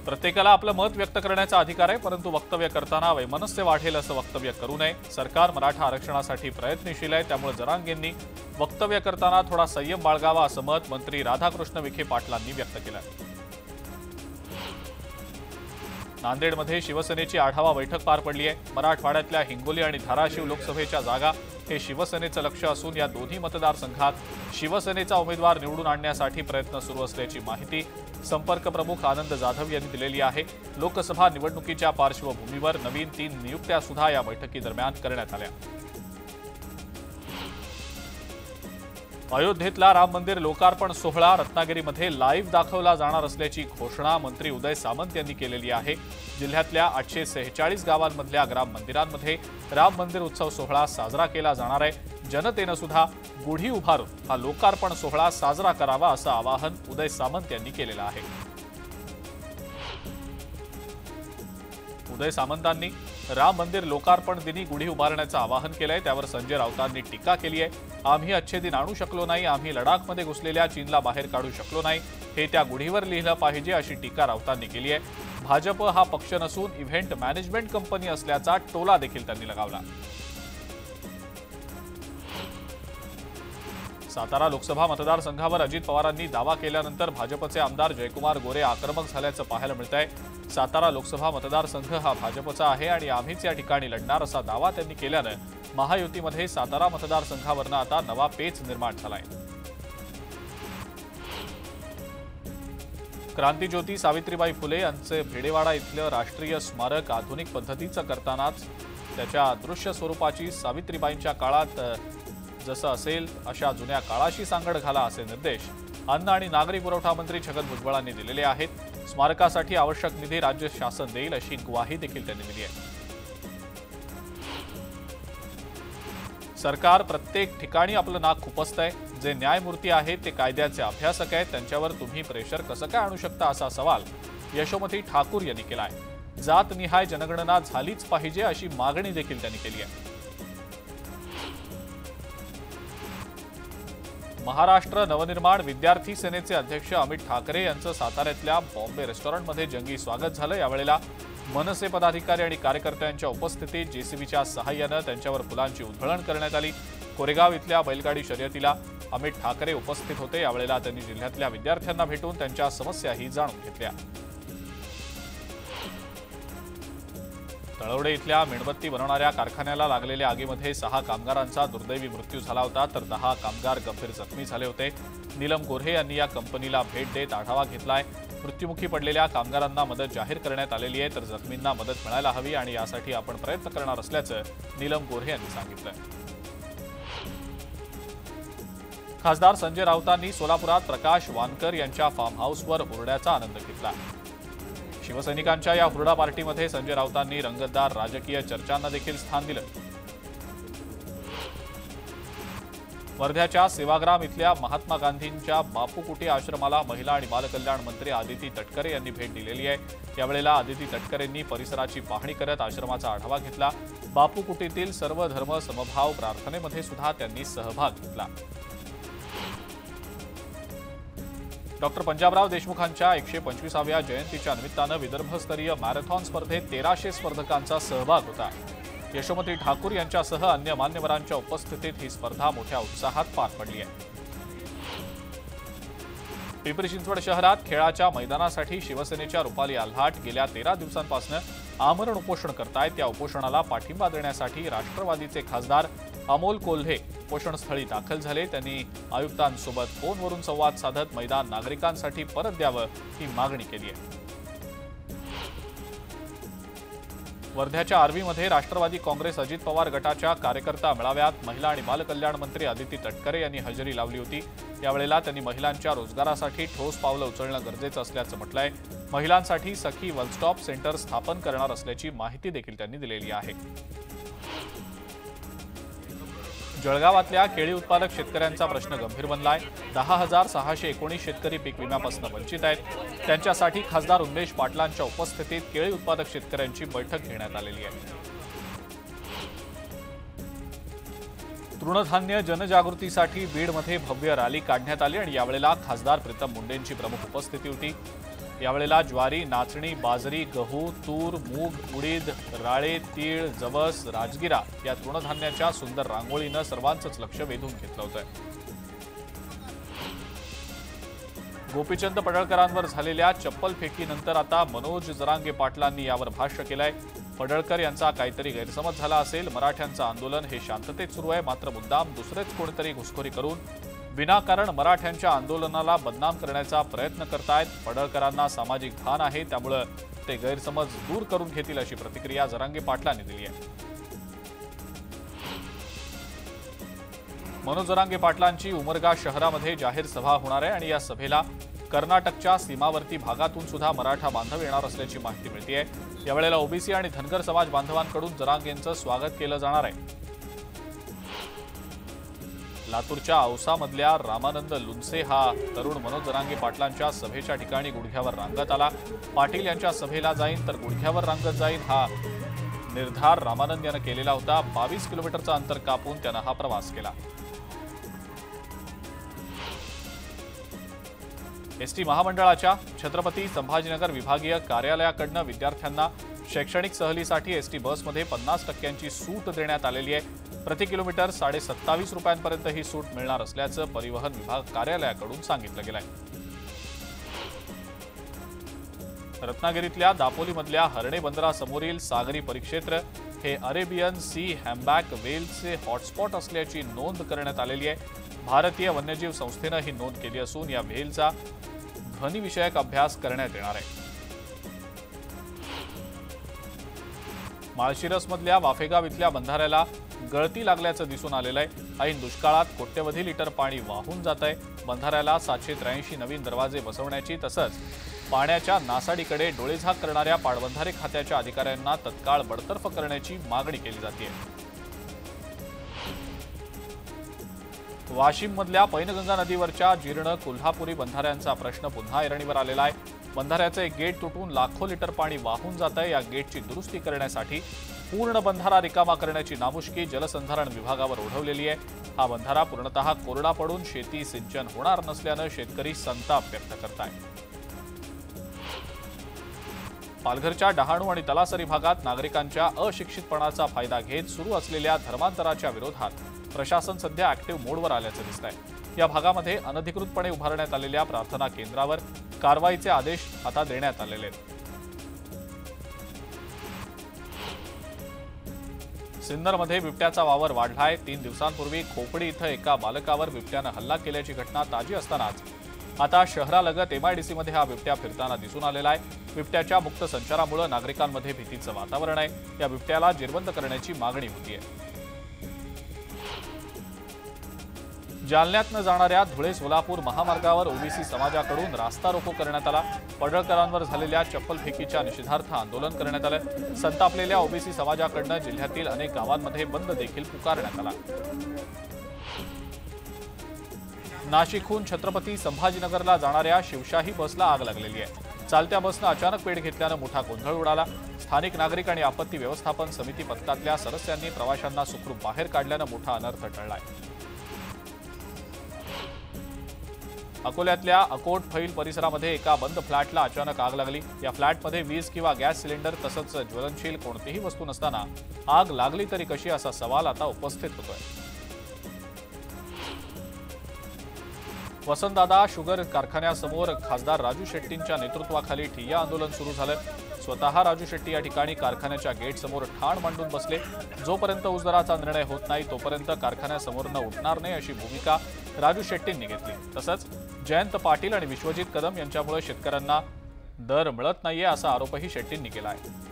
प्रत्येकाला आपलं मत व्यक्त करण्याचा अधिकार आहे, परंतु वक्तव्य करताना वैमनस्य वाढेल असं वक्तव्य करू नये। सरकार मराठा आरक्षणासाठी प्रयत्नशील आहे, त्यामुळे जरांगेंनी वक्तव्य करताना थोडा संयम बाळगावा असं मत मंत्री राधाकृष्ण विखे पाटलांनी व्यक्त केलं। नांदेडमध्ये शिवसेनेची आढावा बैठक पार पडली आहे। मराठवाड्यातल्या हिंगोली आणि धाराशिव लोकसभेच्या जागा हे शिवसेनेचं लक्ष असून या दोन्ही मतदारसंघात शिवसेनेचा उमेदवार निवडून आणण्यासाठी प्रयत्न सुरू असल्याची माहिती संपर्क प्रमुख आनंद जाधव यांनी दिलेली आहे। लोकसभा निवडणुकीच्या पार्श्वभूमीवर नवीन 3 नियुक्त्या सुद्धा या बैठकीदरम्यान करण्यात आल्या। अयोध्येतला राम मंदिर लोकार्पण सोहळा रत्नागिरीमध्ये लाईव्ह दाखवला जाणार असल्याची घोषणा मंत्री उदय सामंत यांनी केलेली आहे। जिल्ह्यातल्या 846 गावांमधल्या ग्राम मंदिरांमध्ये राम मंदिर उत्सव सोहळा साजरा केला जाणार आहे। जनतेनं सुद्धा गुढी उभारून हा लोकार्पण सोहळा साजरा करावा असं आवाहन उदय सामंत यांनी केलेलं आहे। उदय सामंतांनी राम मंदिर लोकार्पण दिनी गुढी उभारण्याचं आवाहन केलंय, त्यावर संजय राऊतांनी टीका केली आहे। आम्ही अच्छे दिन आणू शकलो नाही, आम्ही लडाखमध्ये घुसलेल्या चीनला बाहेर काढू शकलो नाही, हे त्या गुढीवर लिहिलं पाहिजे अशी टीका राऊतांनी केली आहे। भाजप हा पक्ष नसून इव्हेंट मॅनेजमेंट कंपनी असल्याचा टोला देखील त्यांनी लगावला। सातारा लोकसभा मतदारसंघावर अजित पवारांनी दावा केल्यानंतर भाजपचे आमदार जयकुमार गोरे आक्रमक झाल्याचं पाहायला मिळतंय। सातारा लोकसभा मतदारसंघ हा भाजपचा आहे आणि आम्हीच या ठिकाणी लढणार असा दावा त्यांनी केल्यानं महायुतीमध्ये सातारा मतदारसंघावरनं आता नवा पेच निर्माण झालाय। क्रांतिज्योती सावित्रीबाई फुले यांचे भेडेवाडा इथलं राष्ट्रीय स्मारक आधुनिक पद्धतीचं करतानाच त्याच्या दृश्य स्वरूपाची सावित्रीबाईंच्या काळात जसं असेल अशा जुन्या काळाशी सांगड घाला असे निर्देश अन्न आणि नागरी पुरवठा मंत्री छगन भुजबळांनी दिलेले आहेत। स्मारकासाठी आवश्यक निधी राज्य शासन देईल अशी ग्वाही देखील त्यांनी दिली आहे। सरकार प्रत्येक ठिकाणी आपलं नाक खुपसतंय। जे न्यायमूर्ती आहेत ते कायद्याचे अभ्यासक आहेत, त्यांच्यावर तुम्ही प्रेशर कसं काय आणू शकता असा सवाल यशोमती ठाकूर यांनी केलाय। जातनिहाय जनगणना झालीच पाहिजे अशी मागणी देखील त्यांनी केली आहे। महाराष्ट्र नवनिर्माण विद्यार्थी सेनेचे अध्यक्ष अमित ठाकरे यांचं साताऱ्यातल्या बॉम्बे रेस्टॉरंटमध्ये जंगी स्वागत झालं। यावेळेला मनसे पदाधिकारी आणि कार्यकर्त्यांच्या उपस्थितीत जेसीबीच्या सहाय्यानं त्यांच्यावर फुलांची उधळण करण्यात आली। कोरेगाव इथल्या बैलगाडी शर्यतीला अमित ठाकरे उपस्थित होते। यावेळेला त्यांनी जिल्ह्यातल्या विद्यार्थ्यांना भेटून त्यांच्या समस्याही जाणून घेतल्या। तळवडे इथल्या मेणबत्ती बनवणाऱ्या कारखान्याला लागलेल्या आगीमध्ये 6 कामगारांचा दुर्दैवी मृत्यू झाला होता, तर 10 कामगार गंभीर जखमी झाले होते। नीलम गोऱ्हे यांनी या कंपनीला भेट देत आढावा घेतलाय। मृत्युमुखी पडलेल्या कामगारांना मदत जाहीर करण्यात आलेली आहे, तर जखमींना मदत मिळायला हवी आणि यासाठी आपण प्रयत्न करणार असल्याचं नीलम गोऱ्हे यांनी सांगितलं। खासदार संजय राऊतांनी सोलापुरात प्रकाश वानकर यांच्या फार्म हाऊसवर हुरड्याचा आनंद घेतला। शिवसैनिकांच्या या हुरडा पार्टीमध्ये संजय राऊतांनी रंगतदार राजकीय चर्चांना देखील स्थान दिलं। वर्ध्याच्या सेवाग्राम इथल्या महात्मा गांधींच्या बापू कुटी आश्रमाला महिला आणि बालकल्याण मंत्री आदिती तटकरे यांनी भेट दिलेली आहे। यावेळेला आदिती तटकरेंनी परिसराची पाहणी करत आश्रमाचा आढावा घेतला। बापू कुटीतील सर्व धर्म समभाव प्रार्थनेमध्ये सुद्धा त्यांनी सहभाग घेतला। डॉक्टर पंजाबराव देशमुखांच्या 125व्या जयंतीच्या निमित्तानं विदर्भस्तरीय मॅरेथॉन स्पर्धेत 1300 स्पर्धकांचा सहभाग होता। यशोमती ठाकूर यांच्यासह अन्य मान्यवरांच्या उपस्थितीत ही स्पर्धा मोठ्या उत्साहात पार पडली आहे। पिंपरी चिंचवड शहरात खेळाच्या मैदानासाठी शिवसेनेच्या रुपाली आल्हाट गेल्या 13 दिवसांपासून आमरण उपोषण करतायत। या उपोषणाला पाठिंबा देण्यासाठी राष्ट्रवादीचे खासदार अमोल कोल्हे उपोषणस्थळी दाखल झाले। त्यांनी आयुक्तांसोबत फोनवरून संवाद साधत मैदान नागरिकांसाठी परत द्यावं ही मागणी केली आहे। वर्ध्याच्या आर्वीमध्ये राष्ट्रवादी काँग्रेस अजित पवार गटाच्या कार्यकर्ता मेळाव्यात महिला आणि बालकल्याण मंत्री आदिती तटकरे यांनी हजेरी लावली होती। यावेळेला त्यांनी महिलांच्या रोजगारासाठी ठोस पावलं उचलणं गरजेचं असल्याचं म्हटलंय। महिलांसाठी सखी वन स्टॉप सेंटर स्थापन करणार असल्याची माहिती देखील त्यांनी दिलेली आहे। जळगावातल्या केळी उत्पादक शेतकऱ्यांचा प्रश्न गंभीर बनलाय। 10,619 शेतकरी पीक विम्यापासून वंचित आहेत। त्यांच्यासाठी खासदार उमेश पाटलांच्या उपस्थितीत केळी उत्पादक शेतकऱ्यांची बैठक घेण्यात आलेली आहे। तृणधान्य जनजागृतीसाठी बीडमध्ये भव्य रॅली काढण्यात आली आणि यावेळेला खासदार प्रीतम मुंडेंची प्रमुख उपस्थिती होती। यावेळेला ज्वारी, नाचणी, बाजरी, गहू, तूर, मूग, उडीद, राळे, तीळ, जवस, राजगिरा या तृणधान्याच्या सुंदर रांगोळीनं सर्वांचंच लक्ष वेधून घेतलं होतं. गोपीचंद पडळकरांवर झालेल्या चप्पल फेकीनंतर आता मनोज जरांगे पाटलांनी यावर भाष्य केलंय. पडळकर यांचा काहीतरी गैरसमज झाला असेल. मराठ्यांचं आंदोलन हे शांततेत सुरू आहे, मात्र मुद्दाम दुसरेच कोणीतरी घुसखोरी करून विनाकारण मराठ्यांच्या आंदोलनाला बदनाम करण्याचा प्रयत्न करतायत. पडळकरांना सामाजिक भान आहे, त्यामुळे ते गैरसमज दूर करून घेतील अशी प्रतिक्रिया जरांगे पाटलांनी दिली आहे. मनोज जरांगे पाटलांची उमरगा शहरामध्ये जाहीर सभा होणार आहे आणि या सभेला कर्नाटकच्या सीमावर्ती भागातून सुद्धा मराठा बांधव येणार असल्याची माहिती मिळतेय. यावेळेला ओबीसी आणि धनगर समाज बांधवांकडून जरांगेंचं स्वागत केलं जाणार आहे. लातूरच्या औसामधल्या रामानंद लुन्से हा तरुण मनोज जरांगे पाटलांच्या सभेच्या ठिकाणी गुडघ्यावर रांगत आला. पाटील यांच्या सभेला जाईन तर गुडघ्यावर रांगत जाईन हा निर्धार रामानंद यानं केलेला होता. 22 किलोमीटरचं अंतर कापून त्यानं हा प्रवास केला. एसटी महामंडळाच्या छत्रपती संभाजीनगर विभागीय कार्यालयाकडून विद्यार्थ्यांना शैक्षणिक सहलीसाठी एसटी बसमध्ये 50% सूट देण्यात आलेली आहे. प्रति किलोमीटर 27.5 रुपयांपर्यंत ही सूट मिळणार असल्याचं परिवहन विभाग कार्यालयाकडून सांगितलं गेलंय. रत्नागिरीतल्या दापोलीमधल्या हर्णे बंदरासमोरील सागरी परिक्षेत्र हे अरेबियन सी हॅम्बॅक व्हेलचे हॉटस्पॉट असल्याची नोंद करण्यात आलेली आहे. भारतीय वन्यजीव संस्थेनं ही नोंद केली असून या व्हेलचा ध्वनिविषयक अभ्यास करण्यात येणार आहे. माळशिरसमधल्या वाफेगाव इथल्या बंधाऱ्याला गळती लागल्याचं दिसून आलेलं आहे. ऐन दुष्काळात कोट्यवधी लिटर पाणी वाहून जात आहे. बंधाऱ्याला 783 नवीन दरवाजे बसवण्याची तसंच पाण्याच्या नासाडीकडे डोळेझाक करणाऱ्या पाटबंधारे खात्याच्या अधिकाऱ्यांना तत्काळ बडतर्फ करण्याची मागणी केली जाते. वाशिममधल्या पैनगंगा नदीवरच्या जीर्ण कोल्हापुरी बंधाऱ्यांचा प्रश्न पुन्हा ऐरणीवर आलेला आहे. बंधाऱ्याचं एक गेट तुटून लाखो लिटर पाणी वाहून जात आहे. या गेटची दुरुस्ती करण्यासाठी पूर्ण बंधारा रिकामा करण्याची नामुष्की जलसंधारण विभागावर ओढवलेली आहे. हा बंधारा पूर्णतः कोरडा पडून शेती सिंचन होणार नसल्यानं शेतकरी संताप व्यक्त करतायत. पालघरच्या डहाणू आणि तलासरी भागात नागरिकांच्या अशिक्षितपणाचा फायदा घेत सुरू असलेल्या धर्मांतराच्या विरोधात प्रशासन सध्या ऍक्टिव्ह मोडवर आल्याचं दिसतंय. या भागामध्ये अनधिकृतपणे उभारण्यात आलेल्या प्रार्थना केंद्रावर कारवाईचे आदेश आता देण्यात आलेले आहेत. सिन्नरमध्ये बिबट्याचा वावर वाढलाय. 3 दिवसांपूर्वी खोपडी इथं एका बालकावर बिबट्यानं हल्ला केल्याची घटना ताजी असतानाच आता शहरालगत एमआयडीसीमध्ये हा बिबट्या फिरताना दिसून आलेला आहे. बिबट्याच्या मुक्त संचारामुळे नागरिकांमध्ये भीतीचं वातावरण आहे. या बिबट्याला जेरबंद करण्याची मागणी होतीये. जालन्यातनं जाणाऱ्या धुळे सोलापूर महामार्गावर ओबीसी समाजाकडून रास्ता रोको करण्यात आला. पडळकरांवर झालेल्या चप्पल फेकीच्या निषेधार्थ आंदोलन करण्यात आलं. संतापलेल्या ओबीसी समाजाकडून जिल्ह्यातील अनेक गावांमध्ये बंद देखील पुकारण्यात आला. नाशिकहून छत्रपती संभाजीनगरला जाणाऱ्या शिवशाही बसला आग लागलेली आहे. चालत्या बसनं अचानक पेट घेतल्यानं मोठा गोंधळ उडाला. स्थानिक नागरिक आणि आपत्ती व्यवस्थापन समिती पथकातल्या सदस्यांनी प्रवाशांना सुखरूप बाहेर काढल्यानं मोठा अनर्थ टळलाय. अकोल्यातल्या अकोट फैल परिसरामध्ये एका बंद फ्लॅटला अचानक आग लागली. या फ्लॅटमध्ये वीज किंवा गॅस सिलेंडर तसंच ज्वलनशील कोणतीही वस्तू नसताना आग लागली तरी कशी असा सवाल आता उपस्थित होतोय. वसंतदादा शुगर कारखान्यासमोर खासदार राजू शेट्टींच्या नेतृत्वाखाली ठिय्या आंदोलन सुरू झालं. स्वतः राजू शेट्टी या ठिकाणी कारखान्याच्या गेटसमोर ठाण मांडून बसले. जोपर्यंत ऊस दराचा निर्णय होत नाही तोपर्यंत कारखान्यासमोरनं उठणार नाही अशी भूमिका राजू शेट्टींनी घेतली. तसंच जयंत पाटील आणि विश्वजित कदम यांच्यामुळे शेतकऱ्यांना दर मिळत नाहीये असा आरोपही शेट्टींनी केला आहे.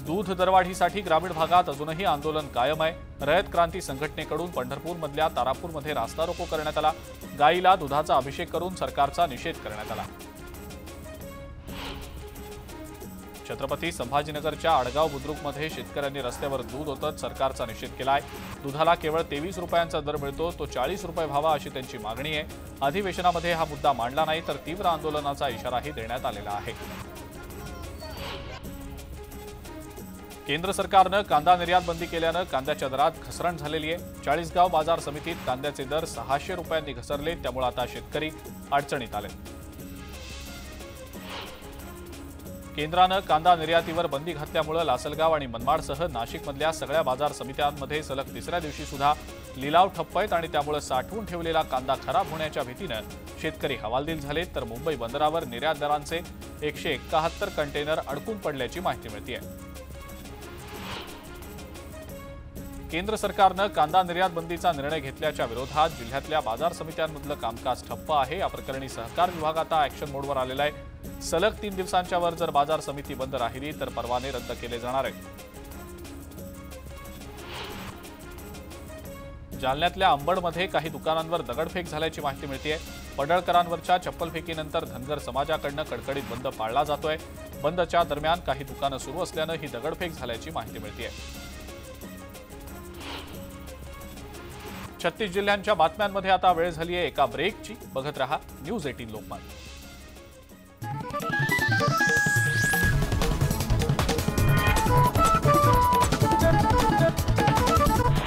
दूध दरवाढीसाठी ग्रामीण भागात अजूनही आंदोलन कायम आहे. रयत क्रांती संघटनेकडून पंढरपूरमधल्या तारापूरमध्ये रास्ता रोको करण्यात आला. गाईला दुधाचा अभिषेक करून सरकारचा निषेध करण्यात आला. छत्रपती संभाजीनगरच्या आडगाव बुद्रुकमध्ये शेतकऱ्यांनी रस्त्यावर दूध ओतत सरकारचा निषेध केलाय. दुधाला केवळ 23 रुपयांचा दर मिळतो, तो 40 रुपये व्हावा अशी त्यांची मागणी आहे. अधिवेशनामध्ये हा मुद्दा मांडला नाही तर तीव्र आंदोलनाचा इशाराही देण्यात आलेला आहे. केंद्र सरकारनं कांदा निर्यात बंदी केल्यानं कांद्याच्या दरात घसरण झालेली आहे। चाळीसगाव बाजार समितीत कांद्याचे दर 600 रुपयांनी घसरले, त्यामुळे आता शेतकरी अडचणीत आले। केंद्रानं कांदा निर्यातीवर बंदी घातल्यामुळे लासलगाव आणि मनमाडसह नाशिकमधल्या सगळ्या बाजार समित्यांमध्ये सलग तिसऱ्या दिवशी सुद्धा लिलाव ठप्प आहेत आणि त्यामुळे साठवून ठेवलेला कांदा खराब होण्याच्या भीतीनं शेतकरी हवालदिल झाले, तर मुंबई बंदरावर निर्यातदारांचे 171 कंटेनर अडकून पडल्याची माहिती मिळते। केंद्र सरकारनं कांदा निर्यात बंदीचा निर्णय घेतल्याच्या विरोधात जिल्ह्यातल्या बाजार समित्यांमधलं कामकाज ठप्प आहे। या प्रकरणी सहकार विभाग आता ऍक्शन मोडवर आलेला आहे। सलग 3 दिवसांच्या वर जर बाजार समिती बंद राहिली तर परवाने रद्द केले जाणार आहेत। जालन्यातल्या अंबडमध्ये काही दुकानांवर दगडफेक झाल्याची माहिती मिळते। पडळकरांवरच्या चप्पलफेकीनंतर धनगर समाजाकडनं कडकडीत बंद पाळला जातोय। बंदच्या दरम्यान काही दुकानं सुरू असल्यानं ही दगडफेक झाल्याची माहिती मिळते। 36 जिल्ह्यांच्या बातम्यांमध्ये आता वेळ झाली आहे एका ब्रेकची। बघत रहा न्यूज 18 लोकमत।